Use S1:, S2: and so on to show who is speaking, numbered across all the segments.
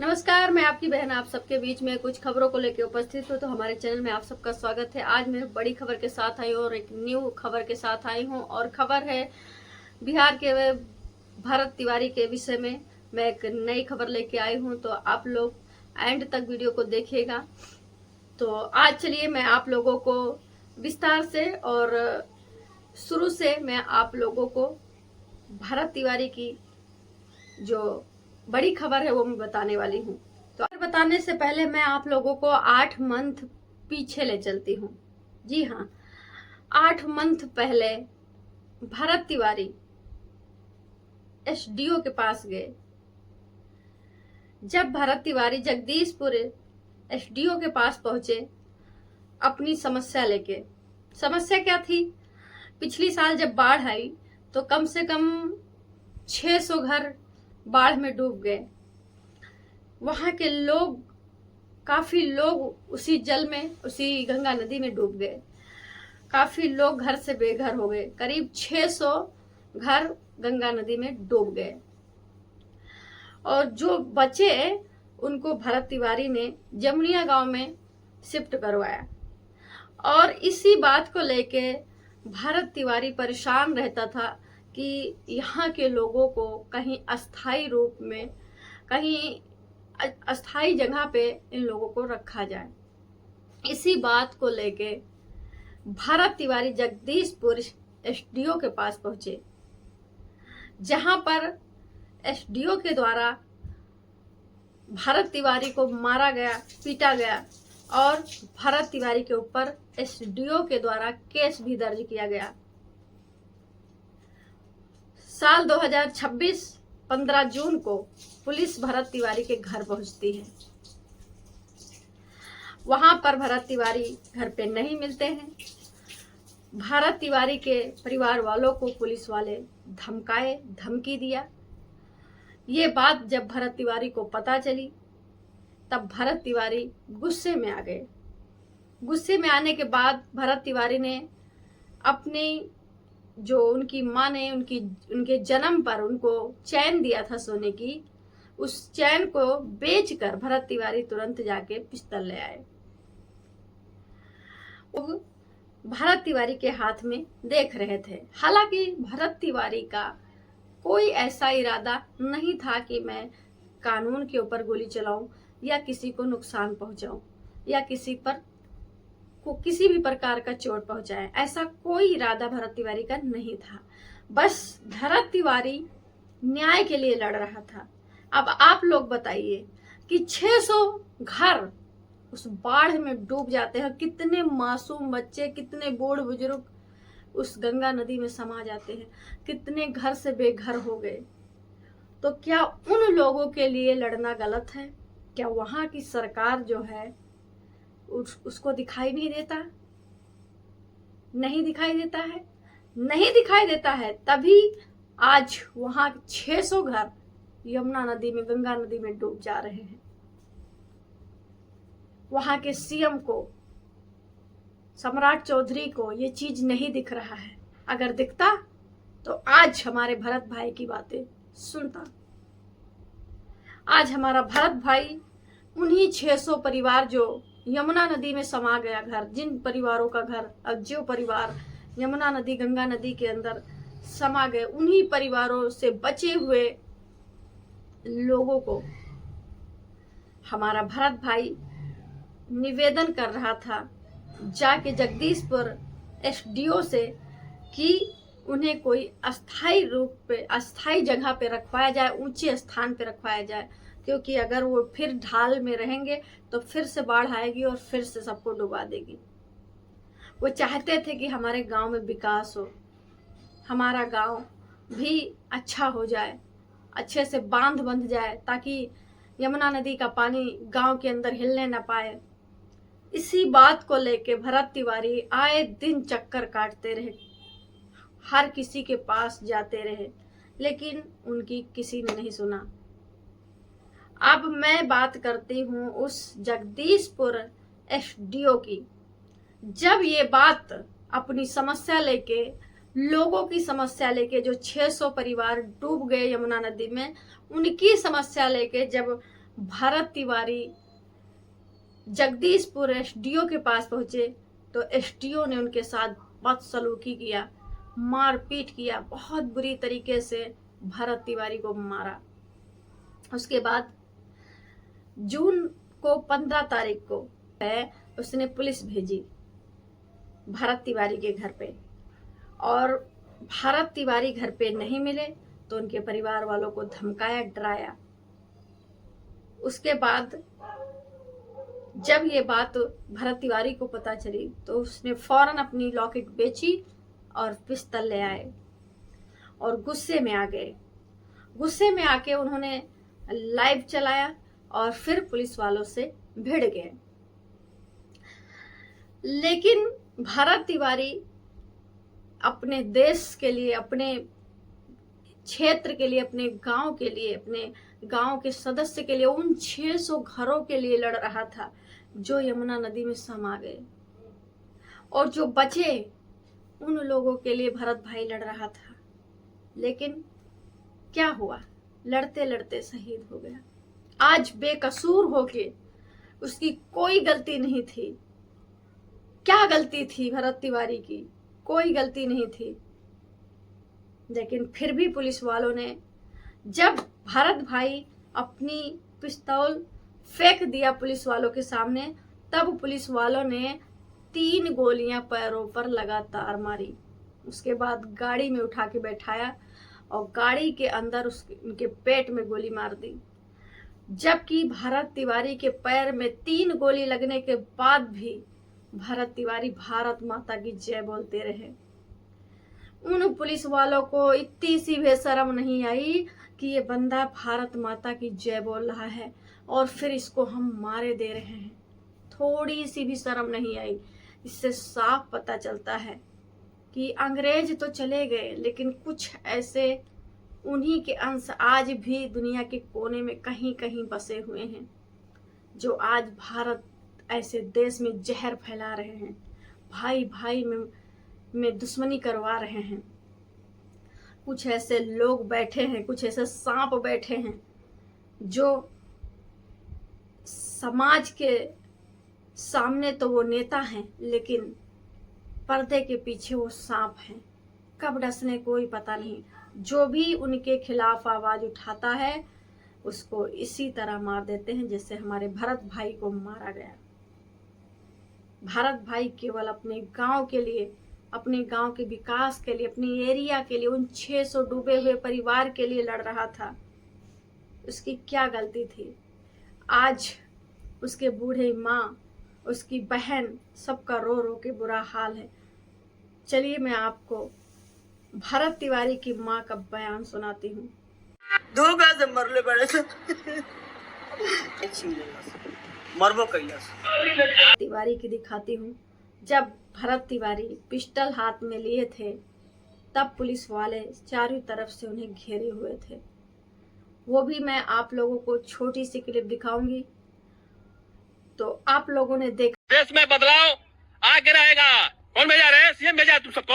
S1: नमस्कार, मैं आपकी बहन आप सबके बीच में कुछ खबरों को लेकर उपस्थित हूँ। तो हमारे चैनल में आप सबका स्वागत है। आज मैं बड़ी खबर के साथ आई हूँ और एक न्यू खबर के साथ आई हूँ और खबर है बिहार के भरत तिवारी के विषय में। मैं एक नई खबर लेके आई हूँ, तो आप लोग एंड तक वीडियो को देखिएगा। तो आज चलिए मैं आप लोगों को विस्तार से और शुरू से मैं आप लोगों को भरत तिवारी की जो बड़ी खबर है वो मैं बताने वाली हूँ। तो बताने से पहले मैं आप लोगों को 8 मंथ पीछे ले चलती हूँ। जी हाँ, 8 मंथ पहले भरत तिवारी एसडीओ के पास गए। जब भरत तिवारी जगदीशपुर एसडीओ के पास पहुंचे अपनी समस्या लेके। समस्या क्या थी? पिछली साल जब बाढ़ आई तो कम से कम 600 घर बाढ़ में डूब गए। वहां के लोग, काफी लोग उसी जल में, उसी गंगा नदी में डूब गए। काफी लोग घर से बेघर हो गए। करीब 600 घर गंगा नदी में डूब गए और जो बचे उनको भरत तिवारी ने जमुनिया गांव में शिफ्ट करवाया। और इसी बात को लेके भरत तिवारी परेशान रहता था कि यहाँ के लोगों को कहीं अस्थाई रूप में, कहीं अस्थाई जगह पे इन लोगों को रखा जाए। इसी बात को लेके भरत तिवारी जगदीशपुर एसडीओ के पास पहुंचे, जहां पर एसडीओ के द्वारा भरत तिवारी को मारा गया, पीटा गया और भरत तिवारी के ऊपर एसडीओ के द्वारा केस भी दर्ज किया गया। साल 2026 15 जून को पुलिस भरत तिवारी के घर पहुंचती है। वहां पर भरत तिवारी घर पे नहीं मिलते हैं। भरत तिवारी के परिवार वालों को पुलिस वाले धमकाए, धमकी दिया। ये बात जब भरत तिवारी को पता चली तब भरत तिवारी गुस्से में आ गए। गुस्से में आने के बाद भरत तिवारी ने अपनी, जो उनकी माँ ने उनके जन्म पर उनको चैन दिया था सोने की, उस चैन को बेचकर भरत तिवारी तुरंत जाके पिस्तौल ले आए। वो भरत तिवारी के हाथ में देख रहे थे। हालांकि भरत तिवारी का कोई ऐसा इरादा नहीं था कि मैं कानून के ऊपर गोली चलाऊं या किसी को नुकसान पहुंचाऊं या किसी पर को किसी भी प्रकार का चोट पहुंचाए। ऐसा कोई इरादा भरत तिवारी का नहीं था। बस भरत तिवारी न्याय के लिए लड़ रहा था। अब आप लोग बताइए कि 600 घर उस बाढ़ में डूब जाते हैं। कितने मासूम बच्चे, कितने बूढ़ बुजुर्ग उस गंगा नदी में समा जाते हैं। कितने घर से बेघर हो गए। तो क्या उन लोगों के लिए लड़ना गलत है? क्या वहां की सरकार जो है उसको दिखाई नहीं देता? नहीं दिखाई देता है, नहीं दिखाई देता है। तभी आज वहां 600 घर यमुना नदी में, गंगा नदी में डूब जा रहे हैं। वहां के सीएम को, सम्राट चौधरी को ये चीज नहीं दिख रहा है। अगर दिखता तो आज हमारे भरत भाई की बातें सुनता। आज हमारा भरत भाई उन्हीं 600 परिवार, जो यमुना नदी में समा गया घर, जिन परिवारों का घर, अब जो परिवार यमुना नदी, गंगा नदी के अंदर समा गए, उन्हीं परिवारों से बचे हुए लोगों को हमारा भरत भाई निवेदन कर रहा था जाके जगदीशपुर एसडीओ से कि उन्हें कोई अस्थाई रूप पे, अस्थाई जगह पे रखवाया जाए, ऊंचे स्थान पे रखवाया जाए। क्योंकि अगर वो फिर ढाल में रहेंगे तो फिर से बाढ़ आएगी और फिर से सबको डुबा देगी। वो चाहते थे कि हमारे गांव में विकास हो, हमारा गांव भी अच्छा हो जाए, अच्छे से बांध बंध जाए, ताकि यमुना नदी का पानी गांव के अंदर हिलने न पाए। इसी बात को लेके भरत तिवारी आए दिन चक्कर काटते रहे, हर किसी के पास जाते रहे, लेकिन उनकी किसी ने नहीं सुना। अब मैं बात करती हूँ उस जगदीशपुर एसडीओ की। जब ये बात अपनी समस्या लेके, लोगों की समस्या लेके, जो 600 परिवार डूब गए यमुना नदी में, उनकी समस्या लेके जब भरत तिवारी जगदीशपुर एसडीओ के पास पहुंचे तो एसडीओ ने उनके साथ बदसलूकी किया, मारपीट किया, बहुत बुरी तरीके से भरत तिवारी को मारा। उसके बाद जून को 15 तारीख को उसने पुलिस भेजी भरत तिवारी के घर पे, और भरत तिवारी घर पे नहीं मिले तो उनके परिवार वालों को धमकाया, डराया। उसके बाद जब ये बात भरत तिवारी को पता चली तो उसने फौरन अपनी लॉकेट बेची और पिस्तौल ले आए और गुस्से में आ गए। गुस्से में आके उन्होंने लाइव चलाया और फिर पुलिस वालों से भिड़ गए। लेकिन भरत तिवारी अपने देश के लिए, अपने क्षेत्र के लिए, अपने गांव के लिए, अपने गांव के सदस्य के लिए, उन 600 घरों के लिए लड़ रहा था जो यमुना नदी में समा गए, और जो बचे उन लोगों के लिए भरत भाई लड़ रहा था। लेकिन क्या हुआ, लड़ते लड़ते शहीद हो गया। आज बेकसूर होके, उसकी कोई गलती नहीं थी। क्या गलती थी भरत तिवारी की? कोई गलती नहीं थी। लेकिन फिर भी पुलिस वालों ने, जब भरत भाई अपनी पिस्तौल फेंक दिया पुलिस वालों के सामने, तब पुलिस वालों ने 3 गोलियां पैरों पर लगातार मारी। उसके बाद गाड़ी में उठा के बैठाया और गाड़ी के अंदर उनके पेट में गोली मार दी। जबकि भरत तिवारी के पैर में 3 गोली लगने के बाद भी भरत तिवारी भारत माता की जय बोलते रहे। उन पुलिस वालों को इतनी सी भी शर्म नहीं आई कि ये बंदा भारत माता की जय बोल रहा है और फिर इसको हम मारे दे रहे हैं। थोड़ी सी भी शर्म नहीं आई। इससे साफ पता चलता है कि अंग्रेज तो चले गए, लेकिन कुछ ऐसे उन्हीं के अंश आज भी दुनिया के कोने में कहीं कहीं बसे हुए हैं, जो आज भारत ऐसे देश में जहर फैला रहे हैं, भाई भाई में दुश्मनी करवा रहे हैं। कुछ ऐसे लोग बैठे हैं, कुछ ऐसे सांप बैठे हैं जो समाज के सामने तो वो नेता हैं, लेकिन पर्दे के पीछे वो सांप हैं। कब डसने कोई पता नहीं। जो भी उनके खिलाफ आवाज उठाता है उसको इसी तरह मार देते हैं जैसे हमारे भरत भाई को मारा गया। भरत भाई केवल अपने गांव के लिए, अपने गांव के विकास के लिए, अपनी एरिया के लिए, उन 600 डूबे हुए परिवार के लिए लड़ रहा था। उसकी क्या गलती थी? आज उसके बूढ़े माँ, उसकी बहन, सबका रो रो के बुरा हाल है। चलिए मैं आपको भरत तिवारी की माँ का बयान सुनाती हूँ।
S2: 2 गज मरले बड़े मरबो कैलाश
S1: तिवारी की दिखाती हूँ। जब भरत तिवारी पिस्टल हाथ में लिए थे तब पुलिस वाले चारों तरफ से उन्हें घेरे हुए थे। वो भी मैं आप लोगों को छोटी सी क्लिप दिखाऊंगी तो आप लोगों ने देखा।
S3: देश में बदलाव आगे रहेगा। कौन भेजा रहे? सीएम भेजा है तुम सबको।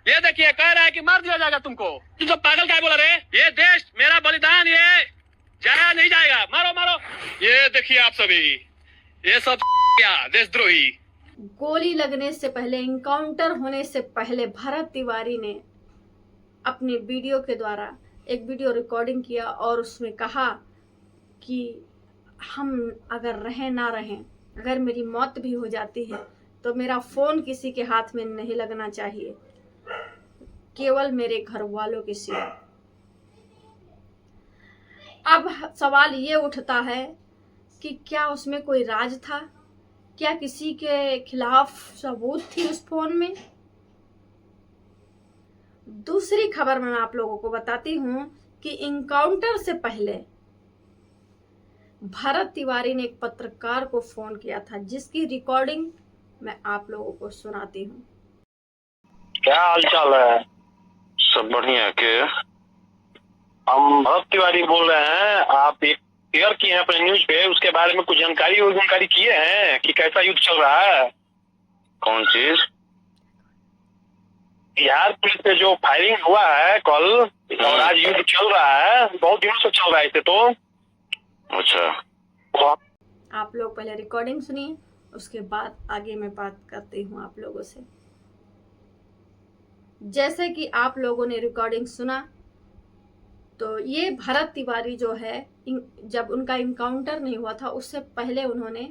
S3: ये देखिए कह रहा है कि मार दिया जाएगा तुमको। तुम सब पागल क्या बोल रहे? ये देश मेरा बलिदान, ये जाया नहीं जाएगा। मारो मारो। ये देखिए आप सभी, ये सब क्या देशद्रोही।
S1: गोली लगने से पहले, इनकाउंटर होने से पहले भरत तिवारी ने अपने वीडियो के द्वारा एक वीडियो रिकॉर्डिंग किया और उसमें कहा कि हम अगर रहें ना रहें, अगर मेरी मौत भी हो जाती है तो मेरा फोन किसी के हाथ में नहीं लगना चाहिए, केवल मेरे घर वालों के सिवा। अब सवाल ये उठता है कि क्या उसमें कोई राज था? क्या किसी के खिलाफ सबूत थी उस फोन में? दूसरी खबर मैं आप लोगों को बताती हूं कि इनकाउंटर से पहले भरत तिवारी ने एक पत्रकार को फोन किया था, जिसकी रिकॉर्डिंग मैं आप लोगों को सुनाती हूँ।
S4: क्या हाल चाल है? सब बढ़िया के? हम भरत तिवारी बोल रहे हैं। आप एक शेयर किए हैं अपने न्यूज पे, उसके बारे में कुछ जानकारी किए हैं कि कैसा युद्ध चल रहा है? कौन चीज? बिहार पुलिस पे जो फायरिंग हुआ है कल और आज युद्ध चल रहा है, बहुत दिनों से चल रहा है इसे तो। अच्छा,
S1: आप लोग पहले रिकॉर्डिंग सुनिए, उसके बाद आगे मैं बात करती हूँ आप लोगों से। जैसे कि आप लोगों ने रिकॉर्डिंग सुना, तो ये भरत तिवारी जो है, जब उनका इनकाउंटर नहीं हुआ था उससे पहले उन्होंने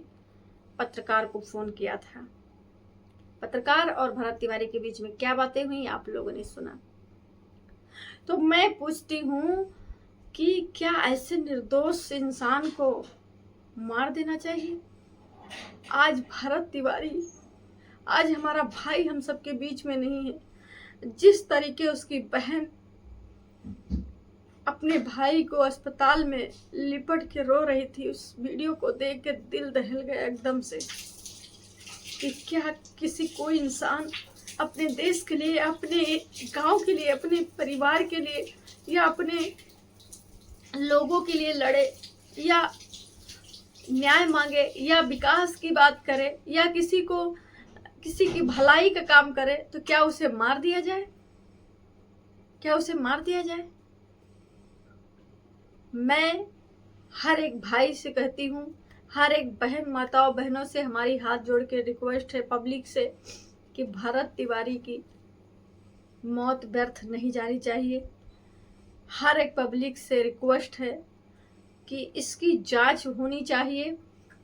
S1: पत्रकार को फोन किया था। पत्रकार और भरत तिवारी के बीच में क्या बातें हुई आप लोगों ने सुना। तो मैं पूछती हूँ कि क्या ऐसे निर्दोष इंसान को मार देना चाहिए? आज भरत तिवारी, आज हमारा भाई हम सबके बीच में नहीं है। जिस तरीके उसकी बहन अपने भाई को अस्पताल में लिपट के रो रही थी, उस वीडियो को देख के दिल दहल गया एकदम से कि क्या किसी कोई इंसान अपने देश के लिए, अपने गांव के लिए, अपने परिवार के लिए या अपने लोगों के लिए लड़े या न्याय मांगे या विकास की बात करे या किसी की भलाई का काम करे, तो क्या उसे मार दिया जाए? क्या उसे मार दिया जाए? मैं हर एक भाई से कहती हूँ, हर एक बहन माताओं बहनों से हमारी हाथ जोड़ के रिक्वेस्ट है पब्लिक से कि भरत तिवारी की मौत व्यर्थ नहीं जानी चाहिए। हर एक पब्लिक से रिक्वेस्ट है कि इसकी जांच होनी चाहिए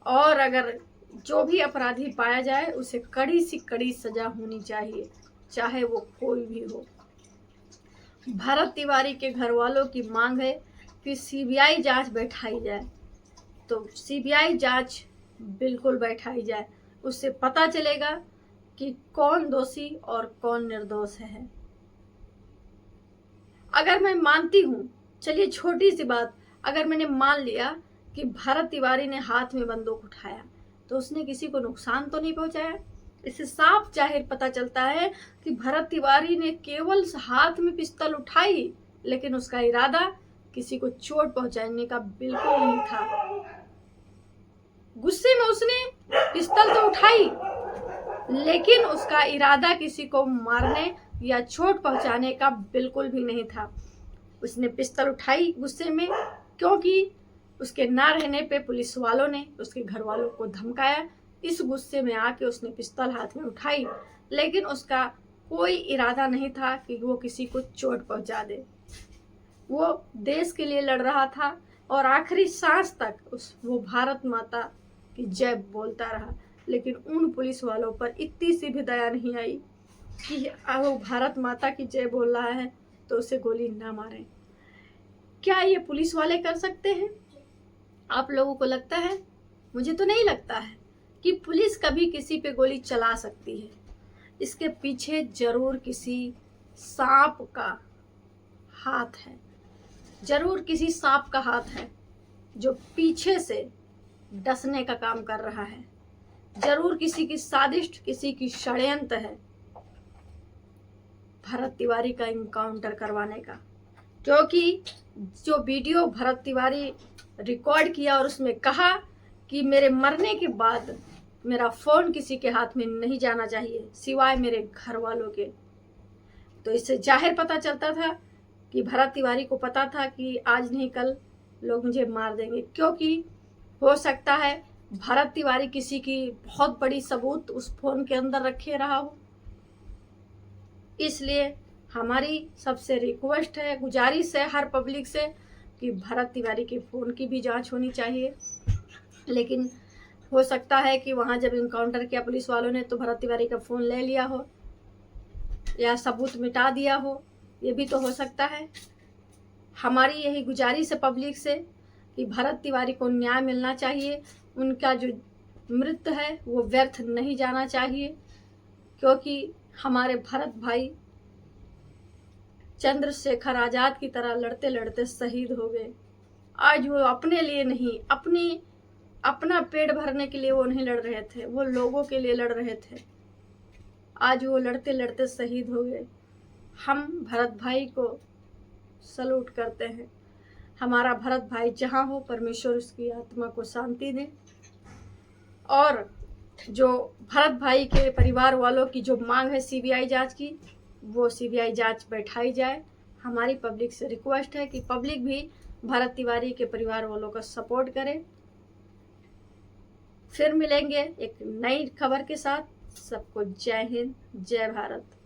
S1: और अगर जो भी अपराधी पाया जाए उसे कड़ी से कड़ी सजा होनी चाहिए, चाहे वो कोई भी हो। भरत तिवारी के घर वालों की मांग है कि सीबीआई जांच बैठाई जाए, तो सीबीआई जांच बिल्कुल बैठाई जाए। उससे पता चलेगा कि कौन दोषी और कौन निर्दोष है। अगर मैं मानती हूँ, चलिए छोटी सी बात, अगर मैंने मान लिया कि भरत तिवारी ने हाथ में बंदूक उठाया तो उसने किसी को नुकसान तो नहीं पहुंचाया। इससे साफ जाहिर पता चलता है कि भरत तिवारी ने केवल हाथ में पिस्तौल उठाई, लेकिन उसका इरादा किसी को चोट पहुंचाने का बिल्कुल नहीं था। गुस्से में उसने पिस्तौल तो उठाई, लेकिन उसका इरादा किसी को मारने या चोट पहुंचाने का बिल्कुल भी नहीं था। उसने पिस्तौल उठाई गुस्से में, क्योंकि उसके ना रहने पे पुलिस वालों ने उसके घर वालों को धमकाया। इस गुस्से में आके उसने पिस्तौल हाथ में उठाई, लेकिन उसका कोई इरादा नहीं था कि वो किसी को चोट पहुंचा दे। वो देश के लिए लड़ रहा था और आखिरी सांस तक वो भारत माता की जय बोलता रहा। लेकिन उन पुलिस वालों पर इतनी सी भी दया नहीं आई कि वो भारत माता की जय बोल रहा है तो उसे गोली ना मारें। क्या ये पुलिस वाले कर सकते हैं? आप लोगों को लगता है? मुझे तो नहीं लगता है कि पुलिस कभी किसी पे गोली चला सकती है। इसके पीछे जरूर किसी सांप का हाथ है, जरूर किसी सांप का हाथ है जो पीछे से डसने का काम कर रहा है। जरूर किसी की साजिश, किसी की षड्यंत्र है भरत तिवारी का इनकाउंटर करवाने का। क्योंकि जो वीडियो भरत तिवारी रिकॉर्ड किया और उसमें कहा कि मेरे मरने के बाद मेरा फोन किसी के हाथ में नहीं जाना चाहिए सिवाय मेरे घर वालों के, तो इससे जाहिर पता चलता था कि भरत तिवारी को पता था कि आज नहीं कल लोग मुझे मार देंगे। क्योंकि हो सकता है भरत तिवारी किसी की बहुत बड़ी सबूत उस फोन के अंदर रखे रहा हो। इसलिए हमारी सबसे रिक्वेस्ट है, गुजारिश है हर पब्लिक से कि भरत तिवारी के फ़ोन की भी जांच होनी चाहिए। लेकिन हो सकता है कि वहाँ जब इनकाउंटर किया पुलिस वालों ने तो भरत तिवारी का फ़ोन ले लिया हो या सबूत मिटा दिया हो, ये भी तो हो सकता है। हमारी यही गुजारिश है पब्लिक से कि भरत तिवारी को न्याय मिलना चाहिए। उनका जो मृत्यु है वो व्यर्थ नहीं जाना चाहिए, क्योंकि हमारे भरत भाई चंद्रशेखर आज़ाद की तरह लड़ते लड़ते शहीद हो गए। आज वो अपने लिए नहीं, अपना पेट भरने के लिए वो नहीं लड़ रहे थे, वो लोगों के लिए लड़ रहे थे। आज वो लड़ते लड़ते शहीद हो गए। हम भरत भाई को सलूट करते हैं। हमारा भरत भाई जहाँ हो, परमेश्वर उसकी आत्मा को शांति दे। और जो भरत भाई के परिवार वालों की जो मांग है सीबीआई जांच की, वो सीबीआई जांच बैठाई जाए। हमारी पब्लिक से रिक्वेस्ट है कि पब्लिक भी भरत तिवारी के परिवार वालों का सपोर्ट करे फिर मिलेंगे एक नई खबर के साथ। सबको जय हिंद, जय भारत।